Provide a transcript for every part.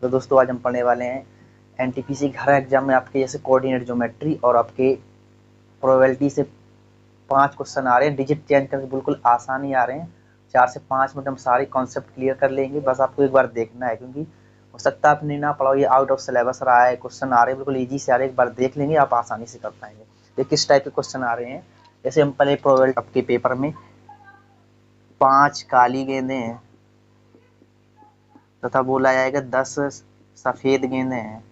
तो दोस्तों आज हम पढ़ने वाले हैं एनटीपीसी के हर एग्जाम में आपके जैसे कोऑर्डिनेट ज्योमेट्री और आपके प्रोबेबिलिटी से 5 क्वेश्चन आ रहे हैं। डिजिट चेंज करके बिल्कुल आसान ही आ रहे हैं। 4 से 5 मिनट हम सारे कॉन्सेप्ट क्लियर कर लेंगे। बस आपको एक बार देखना है, क्योंकि हो सकता है आपने ना पढ़ा, ये आउट ऑफ सिलेबस रहा है, क्वेश्चन आ रहे हैं बिल्कुल ईजी से आ रहे हैं। एक बार देख लेंगे आप आसानी से कर पाएंगे। ये किस टाइप के क्वेश्चन आ रहे हैं, जैसे हम पहले प्रोबेबिलिटी आपके पेपर में 5 काली गेंदें हैं तथा बोला जाएगा 10 सफेद गेंदें हैं।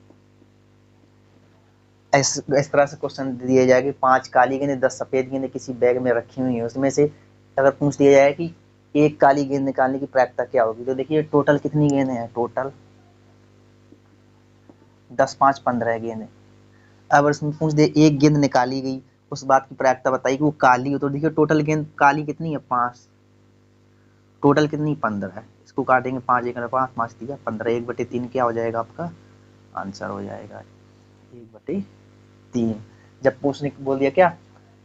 इस तरह से क्वेश्चन दिए जाए कि 5 काली गेंदें 10 सफेद गेंदें किसी बैग में रखी हुई है, उसमें से अगर पूछ दिया जाए कि एक काली गेंद निकालने की प्रायिकता क्या होगी, तो देखिए टोटल कितनी गेंदें हैं, टोटल 10 5 15 गेंदें। अब इसमें पूछ दे एक गेंद निकाली गई, उस बात की प्रायिकता बताइए कि वो काली हो, तो देखिए टोटल गेंद काली कितनी है 5, टोटल कितनी 15 है। इसको काटेंगे 5 एक 5 5 दिया 15, 1/3 क्या हो जाएगा आपका आंसर हो जाएगा 1/3। जब पूछने बोल दिया क्या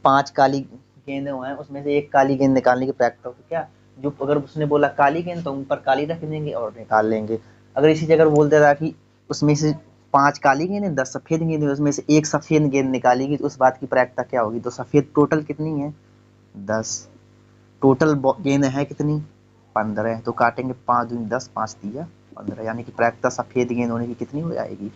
5 काली गेंदें हैं, उसमें से एक काली गेंद निकालने की प्रैक्टिस होगी क्या, जो अगर उसने बोला काली गेंद तो उन पर काली रख देंगे और निकाल लेंगे। अगर इसी जगह बोल देता कि उसमें से 5 काली गेंदें 10 सफेद गेंदें, उसमें से एक सफेद गेंद निकालेगी, तो उस बात की प्रायिकता क्या होगी, तो सफेद टोटल कितनी है 10, टोटल गेंद है कितनी 15, तो काटेंगे 5 दूनी 10 5 दिया 15, यानी कि प्रायिकता सफेद गेंद होने की कितनी हो जाएगी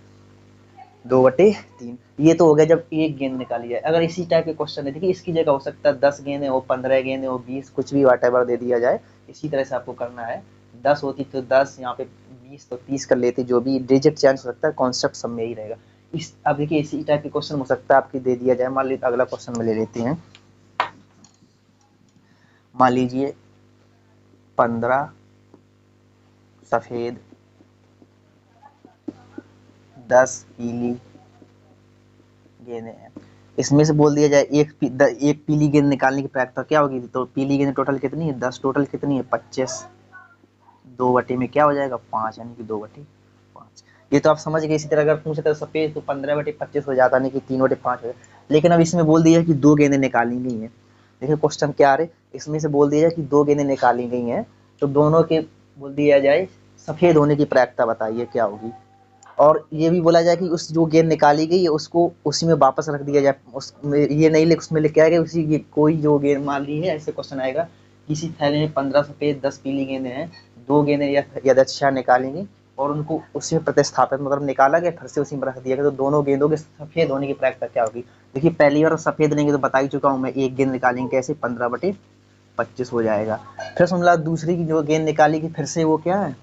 2/3। ये तो हो गया जब एक गेंद निकाली जाए। अगर इसी टाइप के क्वेश्चन है, देखिए इसकी जगह हो सकता है 10 गेंदें हो, 15 गेंदें हो, 20, कुछ भी वॉटेवर दे दिया जाए। इसी तरह से आपको करना है। 10 होती तो 10, यहाँ पे 20 तो 30 कर लेते, जो भी डिजिट चेंज हो सकता है, कॉन्सेप्ट सब में ही रहेगा। इस अब देखिए इसी टाइप के क्वेश्चन हो सकता है आपकी दे दिया जाए। मान लीजिए अगला क्वेश्चन में ले लेते हैं। मान लीजिए 15 सफेद 10 पीली गेंदें हैं। इसमें से बोल दिया जाए एक पीली गेंद निकालने की प्रायिकता क्या होगी, तो पीली गेंद टोटल कितनी है 10, टोटल कितनी है 25, 2 में क्या हो जाएगा 5, यानी कि 2/5। ये तो आप समझ गए। इसी तरह अगर पूछे तो सफेद तो 15/25 हो जाता, नहीं कि 3/5 हो जाता। लेकिन अब इसमें बोल दिया कि 2 गेंदें निकाली गई हैं। देखिए क्वेश्चन क्या आ रहे, इसमें से बोल दिया कि 2 गेंदें निकाली गई हैं, तो दोनों के बोल दिया जाए सफेद होने की प्रायिकता बताइए क्या होगी। और ये भी बोला जाए कि उस जो गेंद निकाली गई है उसको उसी में वापस रख दिया जाए, उसमें ये नहीं उसमें लिख के आएगा उसी कोई जो गेंद मान ली है। ऐसे क्वेश्चन आएगा किसी थैले में 15 सफेद 10 पीली गेंदें हैं, 2 गेंदें यदृच्छा निकालेंगी और उनको उसी में प्रतिस्थापित मतलब निकाला गया, फिर से उसी में रख दिया गया, तो दोनों गेंदों के सफेद होने की प्रायिकता क्या होगी। देखिए पहली बार सफेद लेंगे तो बता ही चुका हूँ मैं, एक गेंद निकालेंगे कैसे 15/25 हो जाएगा। फिर समझ दूसरी की जो गेंद निकालेगी फिर से वो क्या है,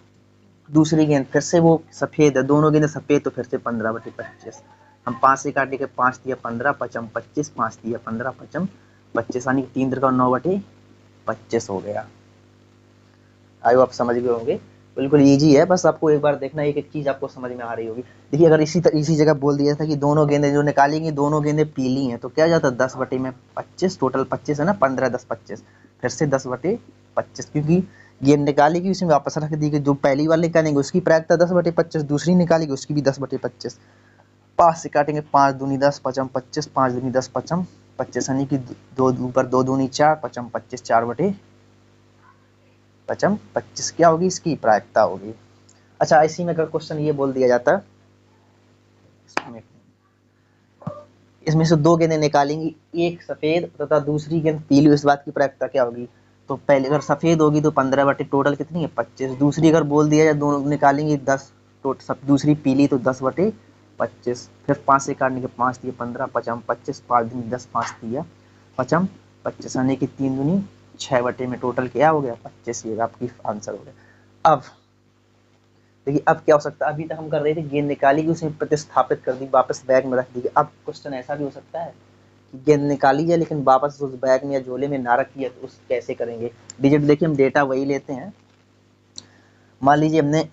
दूसरी गेंद फिर से वो सफेद है, दोनों गेंद सफेद, तो फिर से 15/25। हम 5 से काटे के 5 दिया 15 पचम 25, 5 दिया 15 पचम 25, यानी 3 का 9/25 हो गया। आयो आप समझ गए होंगे, बिल्कुल इजी है। बस आपको एक बार देखना, एक एक चीज आपको समझ में आ रही होगी। देखिए अगर इसी जगह बोल दिया था कि दोनों गेंदें जो निकालेंगी दोनों गेंदें पीली हैं, तो क्या जाता 10/25, टोटल 25 है ना, 15 10 25, फिर से 10/25, क्योंकि गेंद निकालेगी उसमें वापस रख दी, जो पहली वाले निकालेंगे उसकी प्रायिकता 10/25, दूसरी निकालेगी उसकी भी 10/25। 5 से काटेंगे 5 दूनी 10 पचम 25, 5 दूनी 10 पचम 25, यानी कि दो ऊपर 2 दूनी 4 पचम 25, 4/25 क्या होगी इसकी प्रायिकता होगी। अच्छा इसी में अगर क्वेश्चन ये बोल दिया जाता, इसमें से 2 गेंदें निकालेंगी, एक सफेद तथा दूसरी गेंद पीली, इस बात की प्रायिकता क्या होगी, तो पहले अगर सफेद होगी तो 15 टोटल कितनी है 25, दूसरी अगर बोल दिया जाए दोनों निकालेंगे 10, दूसरी पीली तो 10/25, फिर 5 से काटने के 5 दिए 15 पचम 25, 5 दूनी 10 5 दिया पचम 25, यानी कि 3 दूनी 6 में टोटल क्या हो गया 25, ये आपकी आंसर हो गया। अब देखिए अब क्या हो सकता है, अभी तक हम कर रहे थे गेंद निकाली की उसमें प्रतिस्थापित कर दी, वापस बैग में रख दी। अब क्वेश्चन ऐसा भी हो सकता है कि गेंद निकाली जाए लेकिन वापस उस बैग में या झोले में ना रखी है, तो उस कैसे करेंगे। डिजिट देखिए हम डेटा वही लेते हैं। मान लीजिए हमने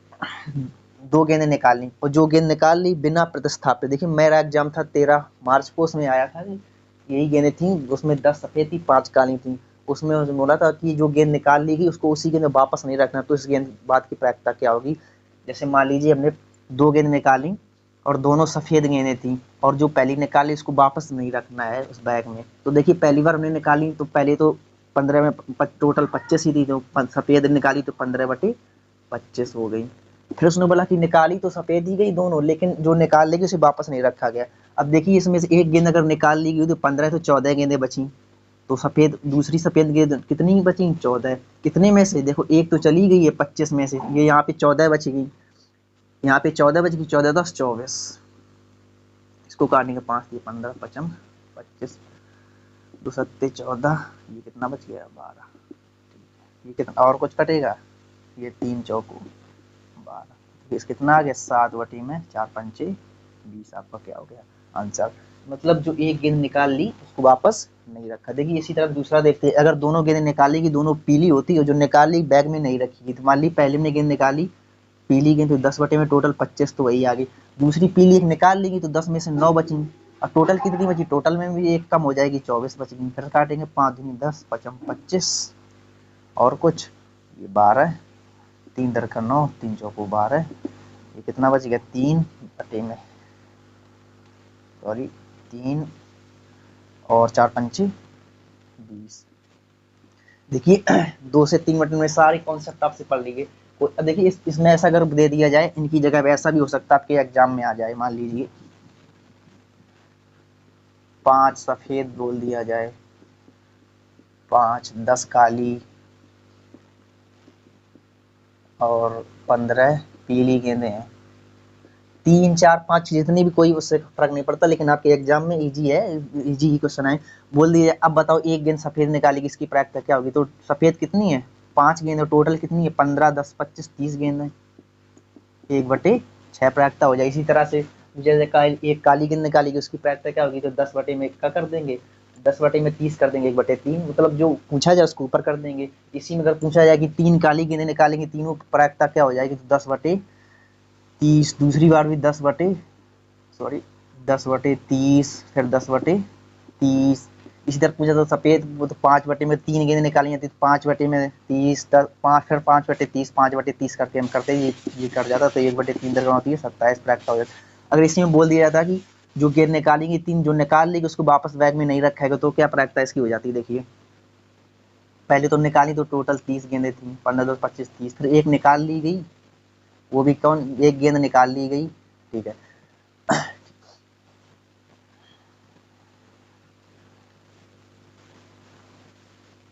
2 गेंदें निकाली और जो गेंद निकाल ली बिना प्रतिस्थापित, देखिए मेरा एग्जाम था 13 मार्च को, उसमें आया था यही गेंदें थी, उसमें 10 सफेद थी 5 काली थी। उसमें बोला था कि जो गेंद निकाल ली गई उसको उसी गेंद में वापस नहीं रखना, तो इस गेंद बात की प्रायिकता क्या होगी। जैसे मान लीजिए हमने 2 गेंद निकाली और दोनों सफेद गेंदें थी, और जो पहली निकाली उसको वापस नहीं रखना है उस बैग में, तो देखिए पहली बार हमने निकाली तो पहले तो 15 में टोटल 25 ही थी, तो सफेद निकाली तो 15/25 हो गई। फिर उसने बोला कि निकाली तो सफेद ही गई दोनों, लेकिन जो निकाल लेगी उसे वापस नहीं रखा गया। अब देखिए इसमें से एक गेंद अगर निकाल ली गई तो 15 तो 14 गेंदें बची। तो सफेद दूसरी सफेद गेंद कितनी बची? 14। कितने में से? देखो एक तो चली गई है 25 में से, ये यहाँ पे 14 बच गई, यहाँ पे 14 बच गई, 14 10 24। इसको काटने के 5 दिए 15 पचम 25 दो सत्ते 14, ये कितना बच गया? 12। ये कितना और कुछ कटेगा? ये 3 चौको 12, इस कितना आ गया? 7 बटी में 4 पंचे 20। आपका क्या हो गया आंसर? मतलब जो एक गेंद निकाल ली उसको वापस नहीं रखा। देखिए इसी तरह दूसरा देखते हैं, अगर दोनों गेंदें निकाली की दोनों पीली होती और जो निकाली बैग में नहीं रखी, तो मान ली पहले में गेंद निकाली पीली गेंद, तो 10 बटे में टोटल 25 तो वही आ गई। दूसरी पीली एक निकाल लेगी तो 10 में से 9 बची। अब टोटल कितनी बची? टोटल में भी एक कम हो जाएगी, 24 बच गई। फिर काटेंगे 5 दूनी 10 पचम 25 और कुछ ये 12, 3 दर का 9, 3 चौको 12, ये कितना बच गया? 3 बटे में सॉरी 3 और 4 पंचे 20। देखिए 2 से 3 मिनट में सारी कॉन्सेप्ट आपसे पढ़ लीजिए। देखिए इसमें ऐसा अगर दे दिया जाए, इनकी जगह पे ऐसा भी हो सकता है आपके एग्जाम में आ जाए। मान लीजिए 5 सफेद बोल दिया जाए, 5 10 काली और 15 पीली गेंदें हैं। 3 4 5 जितनी भी, कोई उससे फर्क नहीं पड़ता, लेकिन आपके एग्जाम में इजी है, इजी ही क्वेश्चन है। बोल दिए अब बताओ एक गेंद सफेद निकालेगी, इसकी प्रायिकता क्या होगी? तो सफेद कितनी है? 5 गेंद, टोटल कितनी है? 15 10 25 30 गेंद है, 1/6 प्रायिकता हो जाए। इसी तरह से जैसे एक काली गेंद निकालेगी उसकी प्रायिकता क्या होगी? तो 10 बटे में क्या कर देंगे? 10 बटे में 30 कर देंगे, 1/3, मतलब जो पूछा जाए उसको ऊपर कर देंगे। इसी में अगर पूछा जाए कि 3 काली गेंदें निकालेंगे, तीनों प्रायिकता क्या हो जाएगी? तो 10/30, दूसरी बार भी 10/30, फिर 10/30। इसी तरह पूछा तो सफेद, वो तो 5 बटे में 3 गेंद निकाली जाती, तो 5 बटे में 30, 5 फिर 5/30, 5/30 करके हम करते ये कट जाता, तो 1/3 दर होती है 27 प्राप्त हो जाता। अगर इसी में बोल दिया जाता कि जो गेंद निकालेंगे 3, जो निकाल लेगी उसको वापस बैग में नहीं रखेगा, तो क्या प्राप्त इसकी हो जाती है? देखिए पहले तो निकाली तो टोटल 30 गेंदें थी, 15 2 25 30, फिर एक निकाल ली गई, वो भी कौन? एक गेंद निकाल ली गई, ठीक है।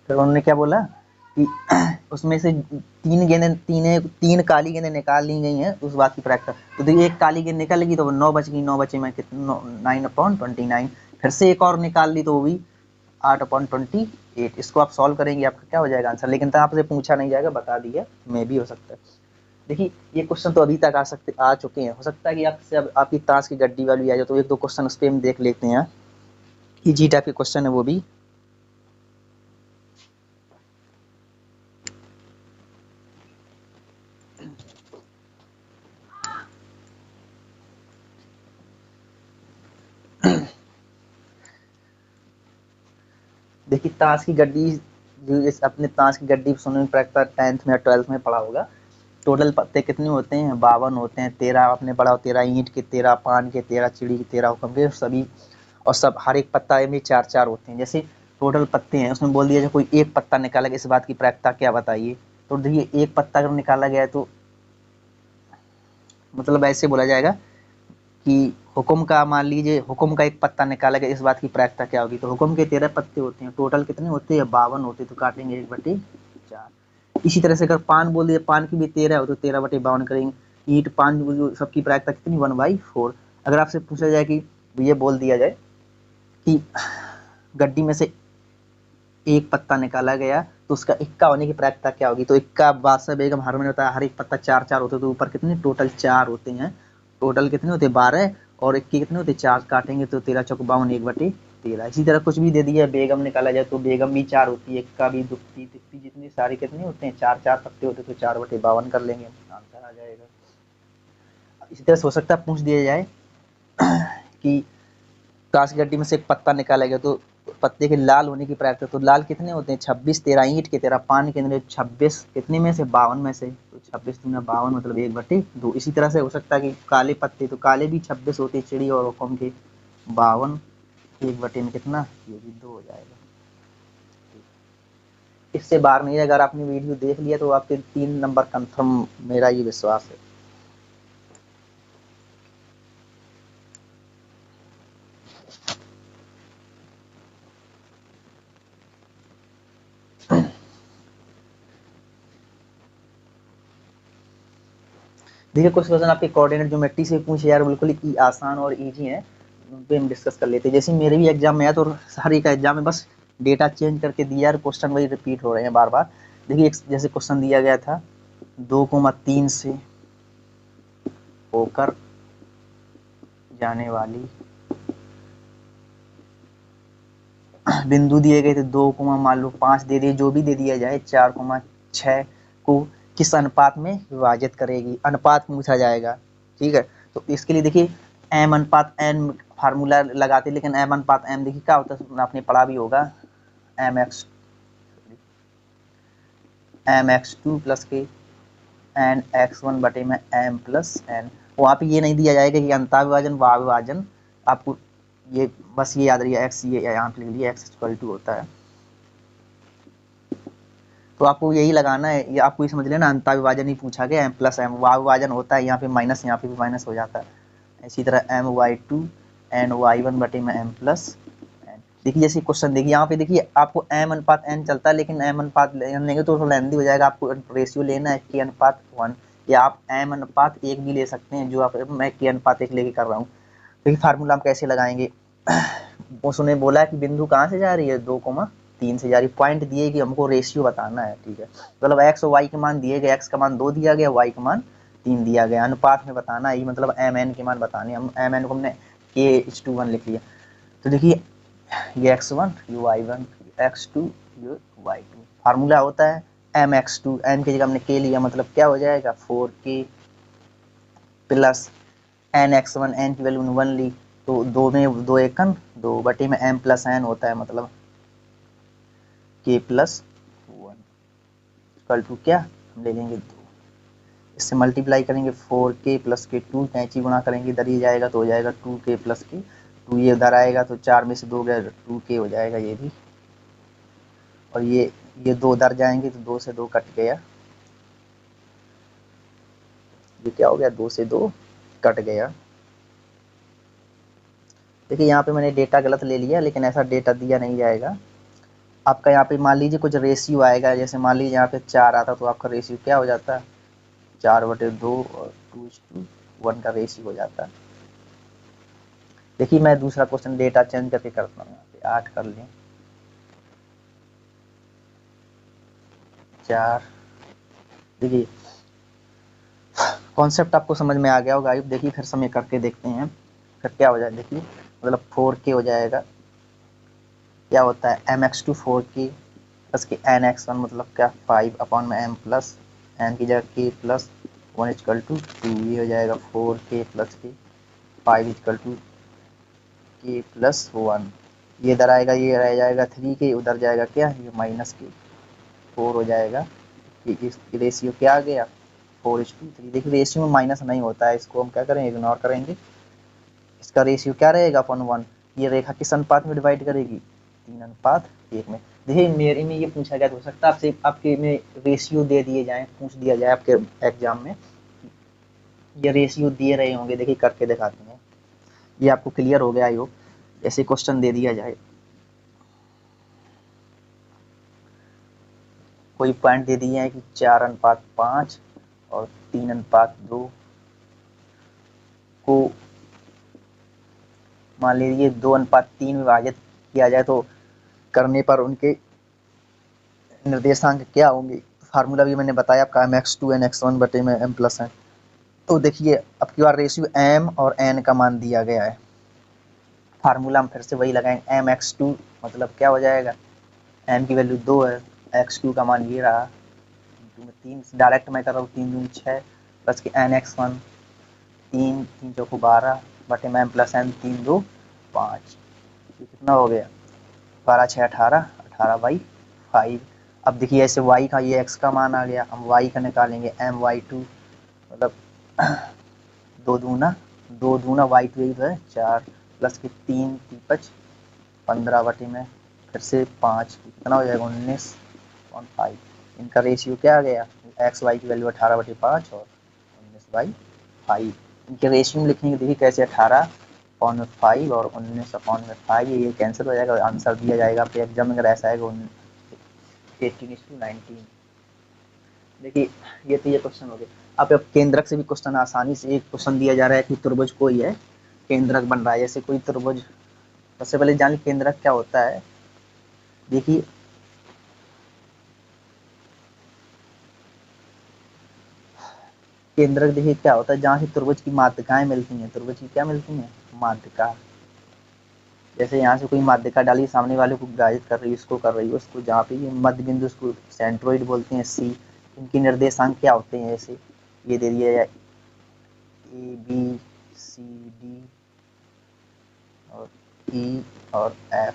फिर उन्होंने क्या बोला कि उसमें से 3 गेंदें, 3 काली गेंदें निकाल ली गई हैं, उस बात की प्रायिकता। तो देखिए एक काली गेंद निकल गई तो 9 बच गई, 9 बचे में कितना? 9/29। फिर से एक और निकाल ली तो वो भी 8/28। इसको आप सॉल्व करेंगे, आपका क्या हो जाएगा आंसर? लेकिन तो आपसे पूछा नहीं जाएगा, बता दिया, मैं भी हो सकता है। देखिए ये क्वेश्चन तो अभी तक आ चुके हैं, हो सकता है कि आपसे अब आपकी ताश की गड्डी वाली आ जाए, तो 1 2 क्वेश्चन उस पर हम देख लेते हैं। इजी टाइप के क्वेश्चन है वो भी। देखिए ताश की गड्डी, जो इस अपने ताश की गड्डी सुनने में प्रायिकता 10th में या 12th में पढ़ा होगा। टोटल पत्ते कितने होते हैं? 52 होते हैं। 13 आपने पढ़ा, 13 ईंट के, 13 पान के, 13 चिड़ी के, 13 हुक्म के, सभी। और सब हर एक पत्ता में 4 4 होते हैं। जैसे टोटल पत्ते हैं, उसमें बोल दिया जाए कोई एक पत्ता निकाला गया, इस बात की प्रायिकता क्या बताइए? तो देखिए एक पत्ता अगर निकाला गया है तो मतलब ऐसे बोला जाएगा कि हुक्म का, मान लीजिए हुक्म का एक पत्ता निकाला गया, इस बात की प्रायिकता क्या होगी? तो हुक्म के 13 पत्ते होते हैं, टोटल कितने होते हैं? 52 होते हैं, तो काटेंगे 1/4। इसी तरह से अगर पान बोल दिया, पान की भी 13 हो तो 13/52 करेंगे। ईंट पान सबकी प्रायिकता कितनी? 1/4। अगर आपसे पूछा जाए कि ये बोल दिया जाए कि गड्डी में से एक पत्ता निकाला गया तो उसका इक्का होने की प्रायिकता क्या होगी? तो इक्का बादशाह बेगम हर में होता है, हर एक पत्ता 4 4 होते, तो ऊपर कितने? टोटल 4 होते हैं। टोटल कितने होते? 12। और इक्के कितने होते? 4 काटेंगे तो 13 चौक 52, 1/13। इसी तरह कुछ भी दे दिया बेगम निकाला जाए तो बेगम भी 4 होती है, इक्का भी, दुप्ती तिप्ती जितनी सारी कितने होते हैं? 4 4 पत्ते होते, तो 4/52 कर लेंगे, आंसर आ जाएगा। इसी तरह से हो सकता है पूछ दिया जाए कि कांच की गड्डी में से एक पत्ता निकाला गया तो पत्ते के लाल होने की प्रायिकता, तो लाल कितने होते हैं? 26। 13 ईंट के, 13 पान के अंदर 26 कितने में से? 52 में से, तो 26 दूना 52 मतलब 1/2। इसी तरह से हो सकता है कि काले पत्ते, तो काले भी 26 होते हैं, चिड़ी और हुक्म के 52, 1/में कितना? ये भी 2 हो जाएगा। इससे बाहर नहीं है। अगर आपने वीडियो देख लिया तो आपके 3 नंबर कंफर्म, मेरा ये विश्वास है। देखिए कुछ क्वेश्चन आपके कोऑर्डिनेट ज्योमेट्री से पूछे यार, बिल्कुल ही आसान और इजी हैं, उन पे हम डिस्कस कर लेते हैं। जैसे मेरे भी एग्जाम में है, तो हर एक एग्जाम में बस डेटा चेंज करके दिया यार, क्वेश्चन वही रिपीट हो रहे हैं बार बार। देखिए जैसे क्वेश्चन दिया गया था 2,3 से होकर जाने वाली बिंदु दिए गए थे, 2, मान लो 5 दे दिए, जो भी दे दिया जाए, 4,6 को किस अनुपात में विभाजित करेगी, अनुपात पूछा जाएगा। ठीक है, तो इसके लिए देखिए एम अनुपात एन फार्मूला लगाते, लेकिन एम अनुपात एम देखिए क्या होता है, आपने पढ़ा भी होगा, एम एक्स टू प्लस के एन एक्स 1 बटे में एम प्लस एन। वहाँ पे ये नहीं दिया जाएगा कि अंतः विभाजन व विभाजन, आपको ये बस ये याद रहिए, एक्स ये यहाँ पे लिख लिया, एक्स इक्वल टू होता है, तो आपको यही लगाना है, ये आपको ये समझ लेना, अंतः विभाजन ही पूछा गया, एम प्लस एम, वाह विभाजन होता है यहाँ पे माइनस, यहाँ पे भी माइनस हो जाता है। इसी तरह M y2 एन y1 बटे में एम प्लस एन। देखिए जैसे क्वेश्चन देखिए यहाँ पे, देखिए आपको एम अनुपात एन चलता है, लेकिन एम अनुपात एन लेंगे तो थोड़ा लेंदी हो जाएगा, आपको रेशियो लेना है के अनुपात 1, या आप एम अनुपात 1 भी ले सकते हैं, जो आप मैं के अनुपात 1 लेके कर रहा हूँ। देखिए फार्मूला हम कैसे लगाएंगे, उसने बोला कि बिंदु कहाँ से जा रही है, 2,3 से जा रही, पॉइंट दिए कि हमको रेशियो बताना है। ठीक है, मतलब एक्स और वाई के मान दिए गए, एक्स का मान 2 दिया गया, वाई का मान 3 दिया गया, अनुपात में बताना है, मतलब एम एन के मान बताने, हम एम एन को हमने k:1 लिख लिया। तो देखिए ये x1 ये y1 x2 ये y2, फार्मूला होता है mx2, n की जगह हमने k लिया, मतलब क्या हो जाएगा 4k प्लस nx1, n की वैल्यू 1 ली, तो 2 में 2 एकन 2 बटे में m प्लस n होता है, मतलब k प्लस 1 इक्वल टू क्या, हम ले लेंगे 2, इससे मल्टीप्लाई करेंगे 4k प्लस के 2, कैंची गुणा करेंगे इधर ही जाएगा तो हो जाएगा 2k प्लस के 2, ये उधर आएगा तो 4 में से 2 गए 2k हो जाएगा ये भी, और ये 2 उधर जाएंगे तो 2 से 2 कट गया, ये क्या हो गया 2 से 2 कट गया। देखिए यहाँ पे मैंने डेटा गलत ले लिया, लेकिन ऐसा डेटा दिया नहीं जाएगा आपका। यहाँ पे मान लीजिए कुछ रेशियो आएगा, जैसे मान लीजिए यहाँ पे 4 आता तो आपका रेशियो क्या हो जाता है 4/2 और 2:1 का रेशियो हो जाता है। देखिए मैं दूसरा क्वेश्चन डेटा चेंज करके करता हूँ, यहाँ पे 8 कर लें, 4, देखिए कॉन्सेप्ट आपको समझ में आ गया होगा। देखिए फिर समय करके देखते हैं, फिर क्या हो जाएगा, देखिए मतलब 4k हो जाएगा, क्या होता है mx2 4k प्लस के nx1, मतलब क्या 5 में m प्लस n की जगह k प्लस 1 इक्वल टू 2, ये हो जाएगा 4k प्लस के 5 इक्वल टू k प्लस 1, ये इधर आएगा, ये रह जाएगा 3k, उधर जाएगा क्या ये माइनस के 4 हो जाएगा, इस रेशियो क्या आ गया 4:3। देखिए रेशियो में माइनस नहीं होता है, इसको हम क्या करेंगे इग्नोर करेंगे, इसका रेशियो क्या रहेगा 1:1, ये रेखा किस अनुपात में डिवाइड करेगी 3:1 में। देखिए मेरे में ये पूछा गया, तो हो सकता है आपसे आपके में रेशियो दे दिए जाए, पूछ दिया जाए आपके एग्जाम में, ये रेशियो दिए रहे होंगे, देखिए करके दिखाते हैं, ये आपको क्लियर हो गया आई होप। ऐसे क्वेश्चन दे दिया जाए, कोई पॉइंट दे दिए हैं कि 4:5 और 3:2 को मान लीजिए 2:3 विभाजित किया जाए, तो करने पर उनके निर्देशांक क्या होंगे। फार्मूला भी मैंने बताया आपका mx2 nx1 बटे में m प्लस है। तो देखिए अब की बार रेशियो m और n का मान दिया गया है, फार्मूला हम फिर से वही लगाएंगे mx2, मतलब क्या हो जाएगा m की वैल्यू 2 है, x2 का मान ये रहा 3, डायरेक्ट मैं कर रहा हूँ 3 दूनी 6 प्लस के nx1 3 3 चौको 12 बटे में m प्लस n 3 2 5, ये कितना हो गया 12 6 18 18/5। अब देखिए ऐसे y का ये x का मान आ गया, हम y का निकालेंगे my2, मतलब 2 दूना y2 यही तो है 4 प्लस के 3 5 15 बटे में फिर से 5, कितना हो जाएगा 19/5। इनका रेशियो क्या आ गया एक्स वाई की वैल्यू 18/5 और 19/5। इनके रेशियो में लिखेंगे, देखिए कैसे 18/5 और 19/5, ये कैंसिल हो जाएगा, आंसर दिया जाएगा आपके एग्जाम में अगर ऐसा आएगा 18:19। देखिए ये तो ये क्वेश्चन हो गया। अब केंद्रक से भी क्वेश्चन आसानी से एक क्वेश्चन दिया जा रहा है कि त्रिभुज कोई है, केंद्रक बन रहा है, जैसे कोई त्रिभुज। सबसे पहले जान लीजिए केंद्रक क्या होता है। देखिए केंद्रक देखिए क्या होता है, जहाँ से त्रिभुज की माध्यिकाएं मिलती हैं, त्रिभुज की क्या मिलती हैं, माध्यिका। जैसे यहाँ से कोई माध्यिका डाली, सामने वाले को विभाजित कर रही है, इसको कर रही है, उसको जहाँ पे ये मध्य बिंदु, उसको सेंट्रोइड बोलते हैं, सी। इनके निर्देशांक क्या होते हैं, जैसे ये दे दिया जाए ए बी सी डी और ई और एफ,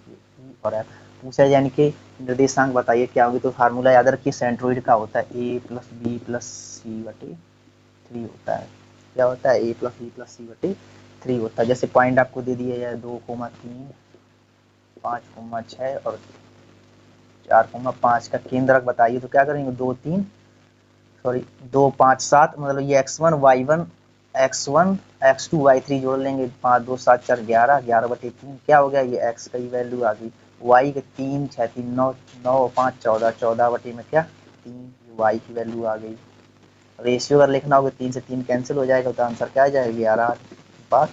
ई और एफ पूछा, यानी कि निर्देशांक बताइए क्या होगी। तो फार्मूला याद रखिए, सेंट्रोइड का होता है ए प्लस बी प्लस सी बटे 3 होता है। क्या होता है, ए प्लस बी प्लस सी बटे 3 होता है। जैसे पॉइंट आपको दे दिया जाए 2,3, 5,6 और 4,5 का केंद्रक बताइए, तो क्या करेंगे, 2 5 7, मतलब ये x1 y1 x2 y3 जोड़ लेंगे, 5 2 7 4 11, 11/3 क्या हो गया, ये x की वैल्यू आ गई। y के 3 6 3 9, 9 5 14, 14 बटे में क्या 3, y की वैल्यू आ गई। रेशियो अगर लिखना होगा 3 से 3 कैंसिल हो जाएगा, तो आंसर क्या आ जाएगा, 11 5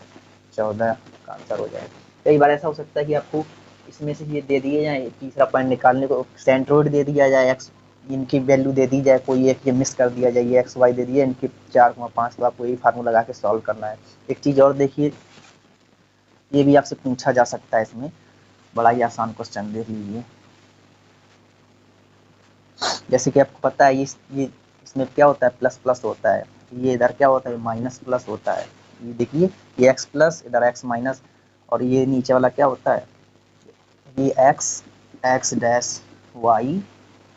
14 का आंसर हो जाएगा। कई बार ऐसा हो सकता है कि आपको इसमें से ये दे दिए जाए, तीसरा पॉइंट निकालने को सेंट्रोइड दे दिया जाए, एक्स इनकी वैल्यू दे दी जाए, कोई एक ये मिस कर दिया जाए, ये एक्स वाई दे दिया, इनकी 4,5, तो आपको यही फार्मूला लगा के सॉल्व करना है। एक चीज़ और देखिए, ये भी आपसे पूछा जा सकता है, इसमें बड़ा ही आसान क्वेश्चन देख लीजिए। जैसे कि आपको पता है ये इसमें क्या होता है, प्लस प्लस होता है, ये इधर क्या होता है, माइनस प्लस होता है। ये देखिए ये एक्स प्लस, इधर एक्स माइनस, और ये नीचे वाला क्या होता है, ये x dash y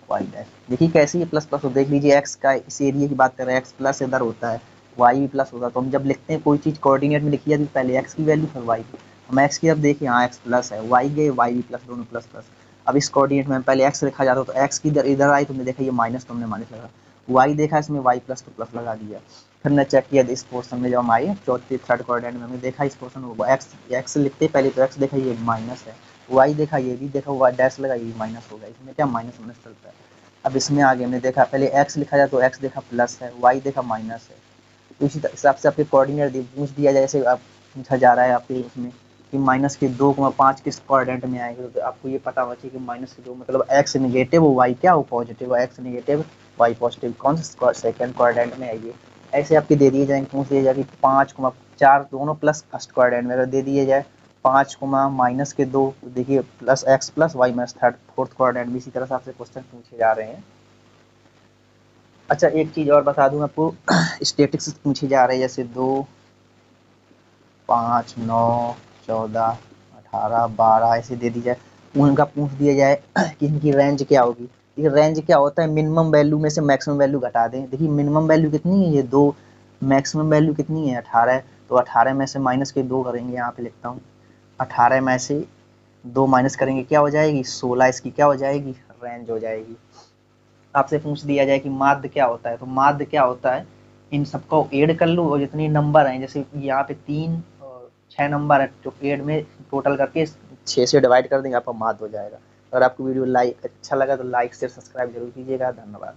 y dash. देखिए कैसे ये प्लस प्लस हो, देख लीजिए एक्स का इस एरिया की बात कर रहे हैं, एक्स प्लस इधर होता है, वाई भी प्लस होता है। तो हम जब लिखते हैं कोई चीज़ कोऑर्डिनेट में लिखी जाती है, पहले एक्स की वैल्यू फिर वाई की। हम एक्स की अब देखिए, हाँ एक्स प्लस है, वाई गए वाई भी प्लस, दोनों प्लस प्लस। अब इस कोऑर्डिनेट में पहले एक्स लिखा जाता है, तो एक्स की इधर इधर आई, तुमने देखा ये माइनस, तुमने माइनस लगा, वाई देखा इसमें वाई प्लस, तो प्लस लगा दिया। फिर मैं चेक किया इस पोर्शन में, जब हम आए चौथे थर्ड कोऑर्डिनेट में, हमने देखा इस पोर्शन में एक्स लिखते पहले, तो एक्स देखा ये माइनस है, वाई देखा ये भी देखा, वाई डैश लगा ये माइनस होगा, इसमें क्या माइनस माइनस चलता है। अब इसमें आगे हमने देखा, पहले एक्स लिखा जाए तो एक्स देखा प्लस है, वाई देखा माइनस है। तो इसी हिसाब से आपके कोऑर्डिनेट पूछ दिया जाए, जैसे आप पूछा जा रहा है आपके उसमें कि माइनस के 2,5 किस कोऑर्डिनेट में आएंगे, तो आपको ये पता होना चाहिए कि माइनस के 2 मतलब एक्स नेगेटिव, वाई क्या हो positive, x negative y positive, कौन सा सेकंड कोऑर्डिनेट में आइए। ऐसे आपके दे दिए जाएंगे, पूछ दिया जाए कि 5,4 दोनों प्लस फर्स्ट कोऑर्डिनेट में अगर दे दिए जाए 5, माइनस के 2, तो देखिए plus x plus y minus third fourth coordinate भी इसी तरह से आपसे क्वेश्चन पूछे जा रहे हैं। अच्छा एक चीज़ और बता दूं आपको, स्टैटिक्स पूछे जा रहे हैं, जैसे 2 5 9 14 18 12 ऐसे दे दी जाए, उनका पूछ दिया जाए कि इनकी रेंज क्या होगी। देखिए रेंज क्या होता है, मिनिमम वैल्यू में से मैक्सिमम वैल्यू घटा दें। देखिए मिनिमम वैल्यू कितनी है, ये 2, मैक्सिमम वैल्यू कितनी है 18, तो 18 में से माइनस के 2 करेंगे, यहाँ पे लिखता हूँ 18 में से 2 माइनस करेंगे, क्या हो जाएगी 16, इसकी क्या हो जाएगी, रेंज हो जाएगी। आपसे पूछ दिया जाए कि माध्य क्या होता है, तो माध्य क्या होता है, इन सबको ऐड कर लो और जितने नंबर हैं, जैसे यहाँ पे 3 और 6 नंबर है, तो ऐड में टोटल करके 6 से डिवाइड कर देंगे, आपका माध्य हो जाएगा। अगर आपको वीडियो लाइक अच्छा लगा तो लाइक शेयर सब्सक्राइब जरूर कीजिएगा। धन्यवाद।